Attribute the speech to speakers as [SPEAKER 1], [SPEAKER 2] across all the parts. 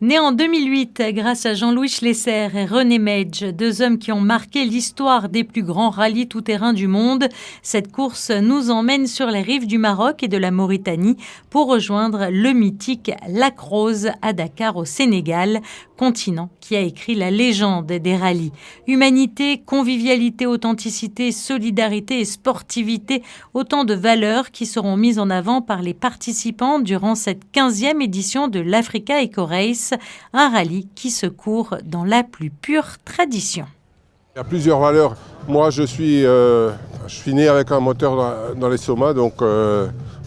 [SPEAKER 1] Né en 2008 grâce à Jean-Louis Schlesser et René Medj, deux hommes qui ont marqué l'histoire des plus grands rallyes tout-terrain du monde, cette course nous emmène sur les rives du Maroc et de la Mauritanie pour rejoindre le mythique Lac Rose à Dakar au Sénégal, continent qui a écrit la légende des rallyes. Humanité, convivialité, authenticité, solidarité et sportivité, autant de valeurs qui seront mises en avant par les participants durant cette 15e édition de l'Africa Eco Race, un rallye qui se court dans la plus pure tradition.
[SPEAKER 2] Il y a plusieurs valeurs. Moi, je suis né avec un moteur dans les somas, donc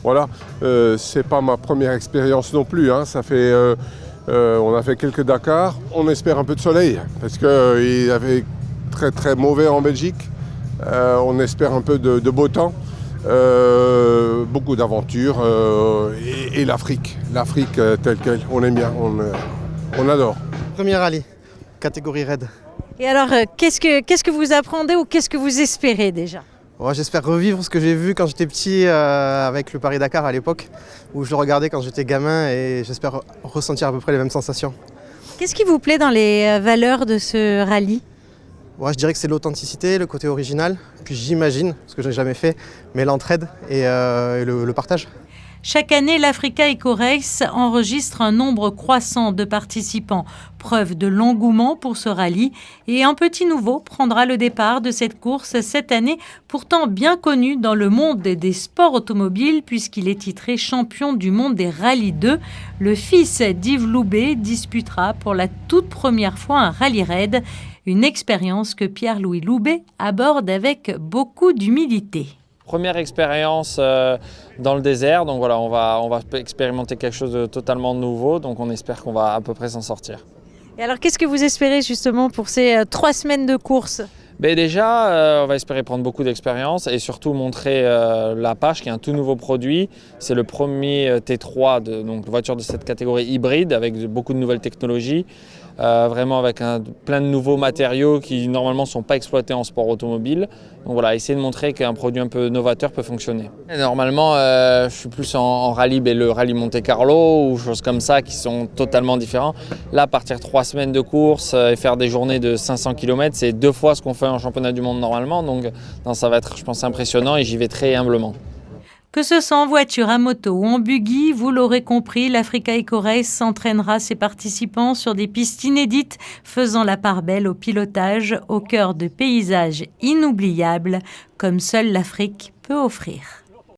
[SPEAKER 2] voilà. C'est pas ma première expérience non plus. Hein. On a fait quelques Dakar. On espère un peu de soleil parce qu'il avait très mauvais en Belgique. On espère un peu de beau temps. Beaucoup d'aventures et l'Afrique telle qu'elle, on aime bien, on adore.
[SPEAKER 3] Premier rallye, catégorie raid.
[SPEAKER 1] Et alors, qu'est-ce que vous apprenez ou qu'est-ce que vous espérez déjà ?
[SPEAKER 3] J'espère revivre ce que j'ai vu quand j'étais petit avec le Paris-Dakar à l'époque, où je le regardais quand j'étais gamin et j'espère ressentir à peu près les mêmes sensations.
[SPEAKER 1] Qu'est-ce qui vous plaît dans les valeurs de ce rallye ?
[SPEAKER 3] Je dirais que c'est l'authenticité, le côté original, puis j'imagine, parce que je n'ai jamais fait, mais l'entraide et le partage.
[SPEAKER 1] Chaque année, l'Africa Eco Race enregistre un nombre croissant de participants, preuve de l'engouement pour ce rallye. Et un petit nouveau prendra le départ de cette course cette année, pourtant bien connu dans le monde des sports automobiles, puisqu'il est titré champion du monde des Rallye 2. Le fils d'Yves Loubet disputera pour la toute première fois un rallye raid, une expérience que Pierre-Louis Loubet aborde avec beaucoup d'humilité.
[SPEAKER 4] Première expérience dans le désert, donc voilà, on va expérimenter quelque chose de totalement nouveau, donc on espère qu'on va à peu près s'en sortir.
[SPEAKER 1] Et alors, qu'est-ce que vous espérez justement pour ces 3 semaines de course ?
[SPEAKER 4] Déjà, on va espérer prendre beaucoup d'expérience et surtout montrer l'Apache, qui est un tout nouveau produit. C'est le premier T3, donc voiture de cette catégorie hybride, avec beaucoup de nouvelles technologies. Vraiment avec plein de nouveaux matériaux qui normalement ne sont pas exploités en sport automobile. Donc voilà, essayer de montrer qu'un produit un peu novateur peut fonctionner. Et normalement, je suis plus en rallye, le rallye Monte Carlo ou choses comme ça qui sont totalement différents. Là, partir 3 semaines de course et faire des journées de 500 km, c'est 2 fois ce qu'on fait en championnat du monde normalement. Donc ça va être, je pense, impressionnant et j'y vais très humblement.
[SPEAKER 1] Que ce soit en voiture, à moto ou en buggy, vous l'aurez compris, l'Africa Eco Race s'entraînera ses participants sur des pistes inédites, faisant la part belle au pilotage au cœur de paysages inoubliables, comme seule l'Afrique peut offrir.